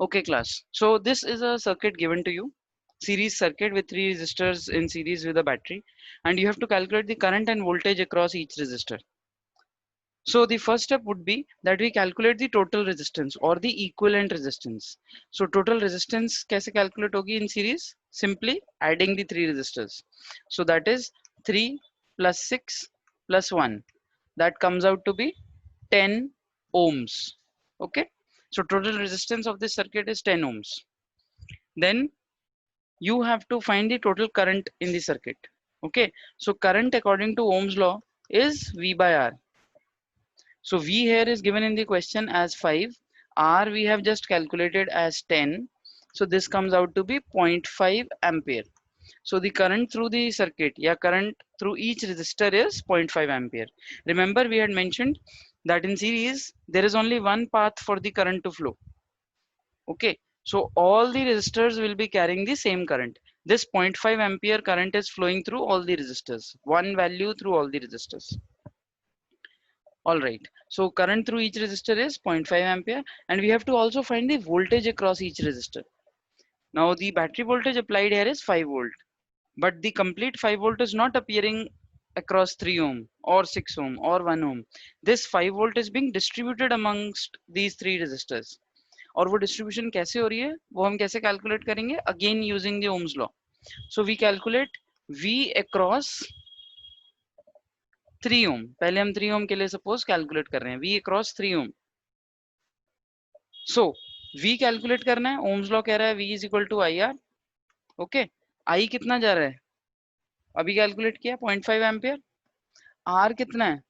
Okay class, so this is a circuit given to you, series circuit with three resistors in series with a battery, and you have to calculate the current and voltage across each resistor. So the first step would be that we calculate the total resistance or the equivalent resistance. So total resistance कैसे calculate होगी in series? Simply adding the three resistors. So that is 3 plus 6 plus 1. That comes out to be 10 ohms. Okay. So total resistance of this circuit is 10 ohms. Then you have to find the total current in the circuit. Okay. So current according to Ohm's law is V by R. So V here is given in the question as 5. R we have just calculated as 10. So this comes out to be 0.5 ampere. So the current through the circuit, yeah, current through each resistor is 0.5 ampere. Remember we had mentioned that in series there is only one path for the current to flow. Okay, so all the resistors will be carrying the same current. This 0.5 ampere current is flowing through all the resistors, one value through all the resistors. All right, so current through each resistor is 0.5 ampere, and we have to also find the voltage across each resistor. Now the battery voltage applied here is 5 volt, but the complete 5 volt is not appearing across 3 ohm or 6 ohm or 1 ohm. This 5 volt is being distributed amongst these three resistors. और वो distribution कैसे हो रही है वो हम कैसे calculate करेंगे, again using the Ohm's law. So we calculate V across 3 ohm. पहले हम 3 ओम के लिए सपोज कैलकुलेट कर रहे हैं V across 3 ohm. So V calculate करना है, ओम्स लॉ कह रहा है V is equal to I R. Okay, I कितना जा रहा है अभी कैलकुलेट किया 0.5 एम्पियर. R कितना है,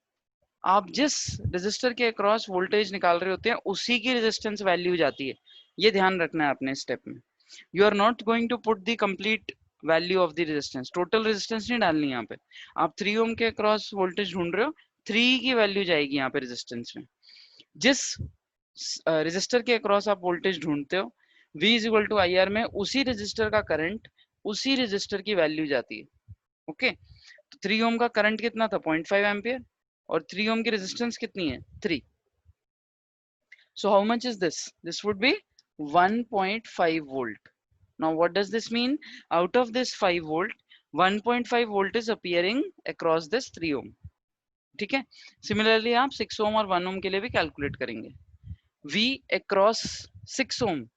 आप जिस रेजिस्टर के अक्रॉस वोल्टेज निकाल रहे होते हैं उसी की रेजिस्टेंस वैल्यू जाती है. ये ध्यान रखना है अपने स्टेप में. You are not going to put the complete value of the resistance, total resistance नहीं डालनी यहाँ पे. आप 3 ओम के अक्रॉस वोल्टेज ढूंढ रहे हो, 3 की वैल्यू जाएगी यहाँ पे रेजिस्टेंस में. जिस रेजिस्टर के अक्रॉस आप वोल्टेज ढूंढते हो V is equal to I R में उसी रेजिस्टर का करंट उसी रेजिस्टर की वैल्यू जाती है. ओके, तो 3 ओम का करंट कितना था 0.5 एम्पियर और 3 ohm की resistance कितनी है 3. So how much is this? This would be 1.5 volt. Now what does this mean? Out of this 5 volt, 1.5 volt is appearing across this 3 ohm. ठीक है. Similarly आप 6 ohm और 1 ohm के लिए भी calculate करेंगे. V across 6 ohm,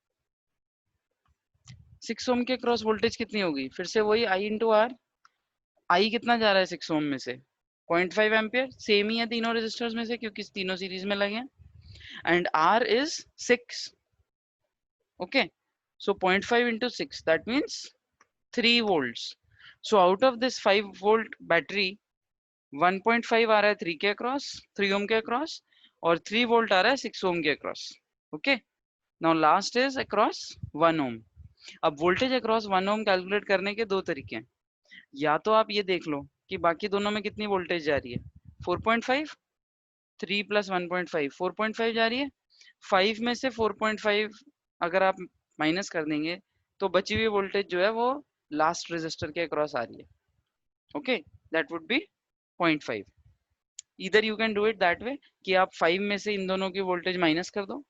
6 ohm के across voltage कितनी होगी, फिर से वही I into R. I कितना जा रहा है 6 ohm में से 0.5 एम्पियर, सेम ही है तीनों रेजिस्टर्स में से क्योंकि तीनों सीरीज में लगे हैं. And R is 6. Okay, so 0.5 into 6, that means 3 volts. So out of this 5 volt battery, 1.5 आ रहा है 3 के अक्रॉस, 3 ohm के अक्रॉस, और 3 volt आ रहा है 6 ohm के across. Okay, now last is across 1 ohm. अब वोल्टेज अक्रॉस 1 ohm कैलकुलेट करने के दो तरीके हैं. या तो आप ये देख लो कि बाकी दोनों में कितनी वोल्टेज जा रही है, 4.5, 3 plus 1.5, 4.5 जा रही है. 5 में से 4.5 अगर आप माइनस कर देंगे तो बची हुई वोल्टेज जो है वो लास्ट रेजिस्टर के अक्रॉस आ रही है. Okay, that would be 0.5. इधर you can do it that way कि आप 5 में से इन दोनों की वोल्टेज माइनस कर दो,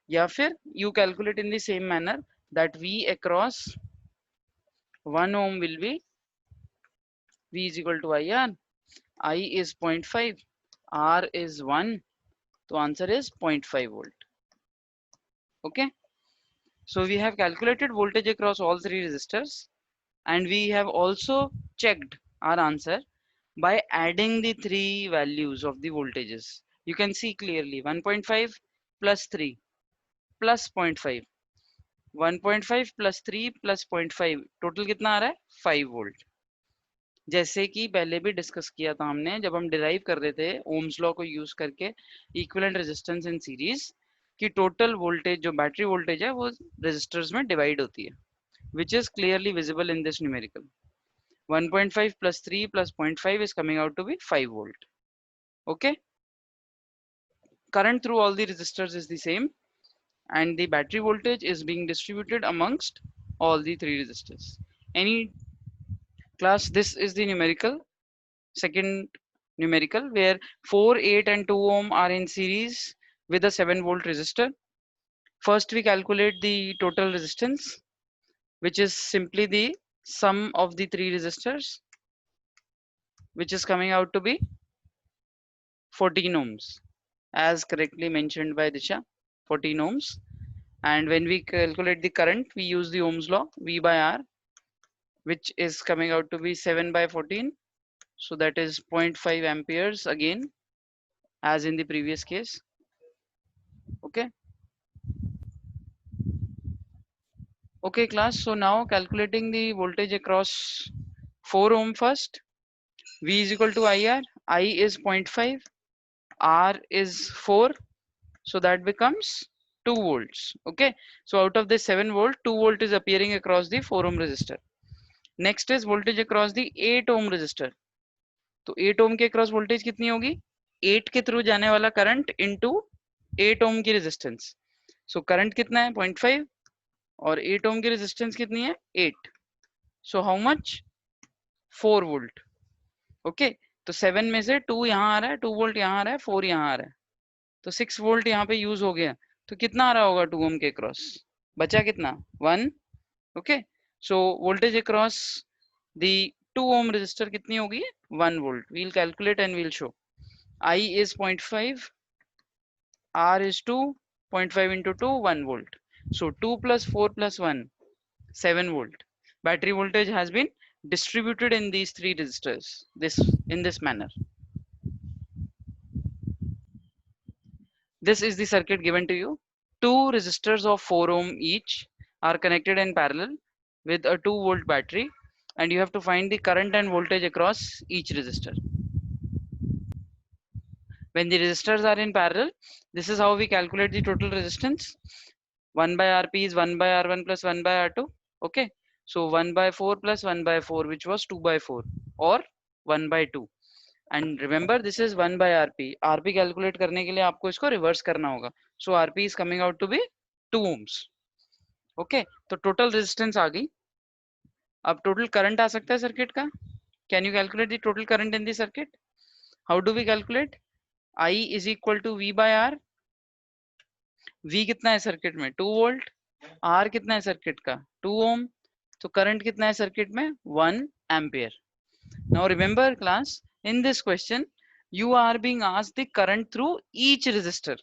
या फिर you calculate in the same manner that V across 1 ohm will be V is equal to IR. I is 0.5, R is 1, so answer is 0.5 volt. Okay, so we have calculated voltage across all three resistors, and we have also checked our answer by adding the three values of the voltages. You can see clearly 1.5 plus 3 plus 0.5, 1.5 plus 3 plus 0.5, total कितना आ रहा है 5 volt. जैसे कि पहले भी discuss किया था हमने जब हम डिराइव कर रहे थे ओम्स लॉ को यूज करके इक्विवेलेंट रेजिस्टेंस इन सीरीज, कि टोटल वोल्टेज जो बैटरी वोल्टेज है वो रेजिस्टर्स में डिवाइड होती है, which is clearly visible in this numerical. 1.5 plus 3 plus 0.5 is coming out to be 5 volt. Okay, current through all the resistors is the same, and the battery voltage is being distributed amongst all the three resistors. Any class, this is the numerical, second numerical, where 4, 8 and 2 ohm are in series with a 7 volt resistor. First, we calculate the total resistance, which is simply the sum of the three resistors, which is coming out to be 14 ohms, as correctly mentioned by Disha, 14 ohms. And when we calculate the current, we use the Ohm's law, V by R, which is coming out to be 7 by 14. So that is 0.5 amperes again, as in the previous case. Okay. Okay, class. So now calculating the voltage across 4 ohm first. V is equal to IR. I is 0.5. R is 4. So that becomes 2 volts. Okay. So out of this 7 volt, 2 volt is appearing across the 4 ohm resistor. Next is voltage across the 8 ohm resistor. तो 8 ओम के cross voltage कितनी होगी? 8 के through जाने वाला current into 8 ओम की resistance. So current कितना है? 0.5 और 8 ओम की रेजिस्टेंस कितनी है? 8. So how much? 4 volt. Okay, तो 7 में से 2 यहाँ आ रहा है, 2 वोल्ट यहाँ आ रहा है, 4 यहाँ आ रहा है, तो 6 वोल्ट यहाँ पे यूज हो गया. तो कितना आ रहा होगा 2 ओम के क्रॉस? बचा कितना? 1. Okay, so voltage across the 2 ohm resistor कितनी होगी? 1 volt. We'll calculate and we'll show. I is 0.5, R is 2, 0.5 into 2, 1 volt. So 2 plus 4 plus 1, 7 volt. Battery voltage has been distributed in these three resistors in this manner. This is the circuit given to you. Two resistors of 4 ohm each are connected in parallel with a 2 volt battery, and you have to find the current and voltage across each resistor. When the resistors are in parallel, this is how we calculate the total resistance. 1 by Rp is 1 by R1 plus 1 by R2. Okay, so 1 by 4 plus 1 by 4, which was 2 by 4, or 1 by 2. And remember, this is 1 by Rp. Rp calculate करने के लिए आपको इसको reverse करना होगा. So Rp is coming out to be 2 ohms. Okay, तो total resistance आ गई. अब total current आ सकता है circuit का. Can you calculate the total current in the circuit? How do we calculate? I is equal to V by R. V कितना है circuit में? 2 volt. R कितना है सर्किट का? 2 ओम. तो करंट कितना है सर्किट में? 1 ampere. Now remember class, in this question you are being asked the current through each resistor.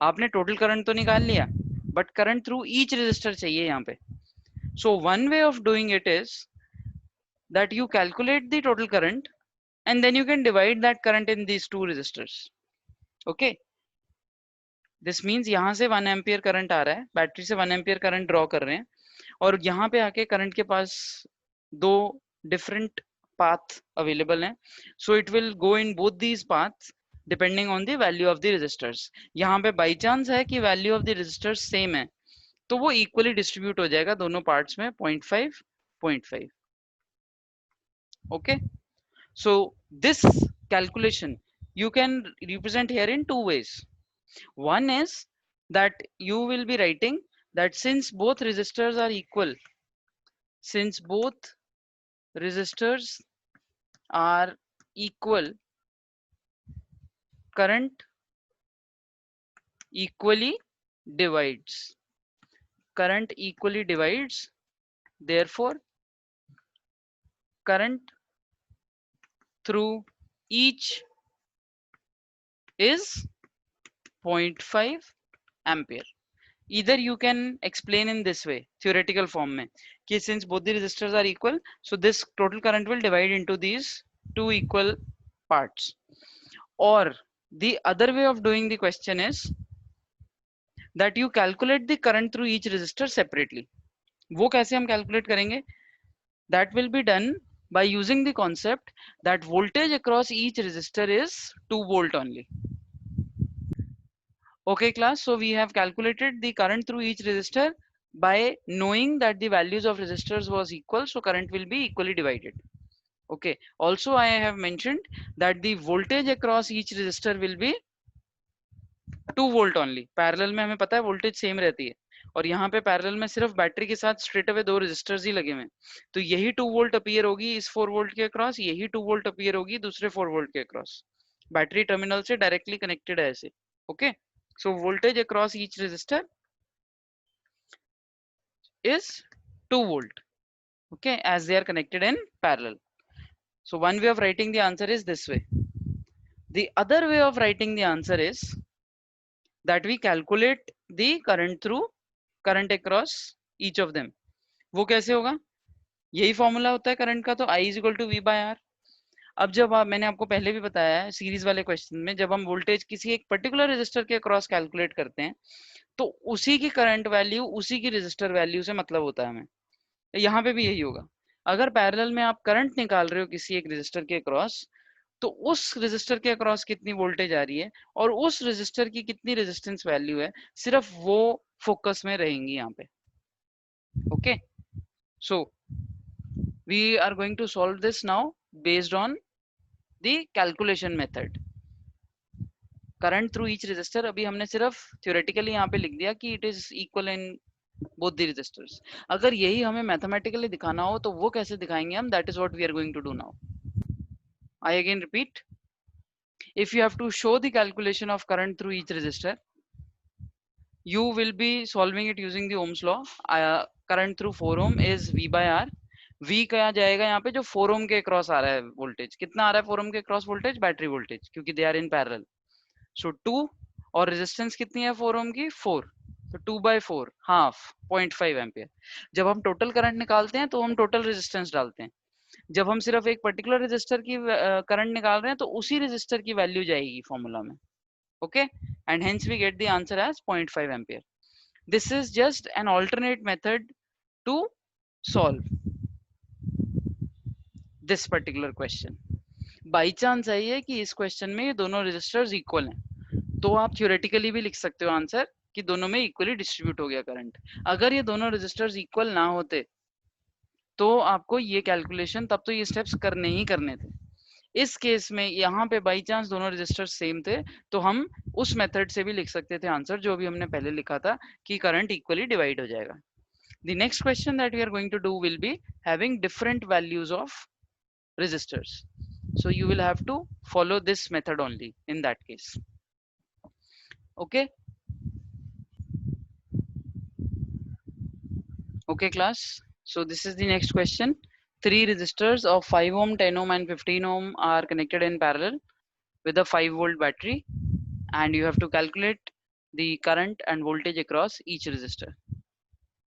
आपने टोटल करंट तो निकाल लिया, but current through each resistor चाहिए यहाँ पे. So one way of doing it is that you calculate the total current and then you can divide that current in these two resistors. Okay, this means यहाँ से 1 ampere current आ रहा है, battery से 1 ampere current draw कर रहे हैं, और यहाँ पे आके करंट के पास दो डिफरेंट पाथ अवेलेबल हैं. So it will go in both these paths depending on the value of the resistors. यहाँ पे बाई चांस है कि value of the resistors same है, तो वो इक्वली डिस्ट्रीब्यूट हो जाएगा दोनों पार्ट्स में 0.5 0.5. Okay, so this calculation you can represent here in two ways. One is that you will be writing that since both resistors are equal, current equally divides. Therefore current through each is 0.5 ampere. Either you can explain in this way, theoretical form में, कि since both the resistors are equal, so this total current will divide into these two equal parts. Or the other way of doing the question is that you calculate the current through each resistor separately. वो कैसे हम calculate करेंगे? That will be done by using the concept that voltage across each resistor is 2 volt only. Okay class, so we have calculated the current through each resistor by knowing that the values of resistors was equal, so current will be equally divided. Okay, also I have mentioned that the voltage across each resistor will be 2 volt only. Parallel में हमें पता है voltage same रहती है, और यहाँ पे parallel में सिर्फ बैटरी के साथ स्ट्रेट अवे दो रेजिस्टर्स ही लगे हुए हैं, तो यही 2 वोल्ट अपीयर होगी इस 4 वोल्ट के अक्रॉस, यही 2 वोल्ट अपीयर होगी दूसरे 4 वोल्ट के अक्रॉस. बैटरी टर्मिनल से डायरेक्टली कनेक्टेड है ऐसे. Okay, so voltage across each resistor is 2 volt. Okay, as they are connected in parallel. So one way of writing the answer is this way. The other way of writing the answer is that we calculate the current across each of them. वो कैसे होगा? यही formula होता है current का, तो I is equal to V by R. अब जब मैंने आपको पहले भी बताया है सीरीज वाले क्वेश्चन में, जब हम वोल्टेज किसी एक पर्टिकुलर रेजिस्टर के अक्रॉस कैलकुलेट करते हैं तो उसी की करंट वैल्यू उसी की रेजिस्टर वैल्यू से मतलब होता है हमें। यहाँ पे भी यही होगा। अगर पैरेलल में आप करंट निकाल रहे हो किसी एक रेजिस्टर के अक्रॉस, तो उस रेजिस्टर के अक्रॉस कितनी वोल्टेज आ रही है और उस रेजिस्टर की कितनी रेजिस्टेंस वैल्यू है, सिर्फ वो फोकस में रहेंगी यहाँ पे। Okay, so we are going to solve this now based on the calculation method. Current through each resistor अभी हमने सिर्फ थ्योरेटिकली यहाँ पे लिख दिया कि it is equal in both the resistors. अगर यही हमें मैथमेटिकली दिखाना हो तो वो कैसे दिखाएंगे हम, that is what we are going to do now. I again repeat, if you have to show the calculation of current through each resistor, you will be solving it using the Ohm's law. Current through 4 ohm is V by R. V क्या जाएगा यहाँ पे, जो 4 ohm के cross आ रहा है voltage, कितना आ रहा है 4 ohm के क्रॉस वोल्टेज, बैटरी वोल्टेज, क्योंकि दे आर इन पैरेलल। सो 2 और रेजिस्टेंस कितनी है 4 ohm की, 4, तो 2 by 4 हाफ 0.5 एम्पियर। जब हम टोटल करंट निकालते हैं तो हम टोटल रेजिस्टेंस डालते हैं, जब हम सिर्फ एक पर्टिकुलर रेजिस्टर की करंट निकाल रहे हैं तो उसी रेजिस्टर की वैल्यू जाएगी फॉर्मूला में। Okay, and hence we get the answer as 0.5 ampere. This is just an alternate method to solve this particular question. By chance आई है कि इस क्वेश्चन में ये दोनों रेजिस्टर्स इक्वल हैं, तो आप थ्योरेटिकली भी लिख सकते हो आंसर कि दोनों में इक्वली डिस्ट्रीब्यूट हो गया करंट। अगर ये दोनों रेजिस्टर्स इक्वल ना होते तो आपको ये कैलकुलेशन, तब तो ये स्टेप्स करने ही करने थे। इस केस में यहाँ पे बाई चांस दोनों रजिस्टर सेम थे, तो हम उस मेथड से भी लिख सकते थे आंसर, जो भी हमने पहले लिखा था कि करंट इक्वली डिवाइड हो जाएगा। The next question that we are going to do will be having different values of resistors, so you will have to follow this method only in that case. Okay, okay class, so this is the next question. Three resistors of 5 ohm, 10 ohm and 15 ohm are connected in parallel with a 5 volt battery, and you have to calculate the current and voltage across each resistor.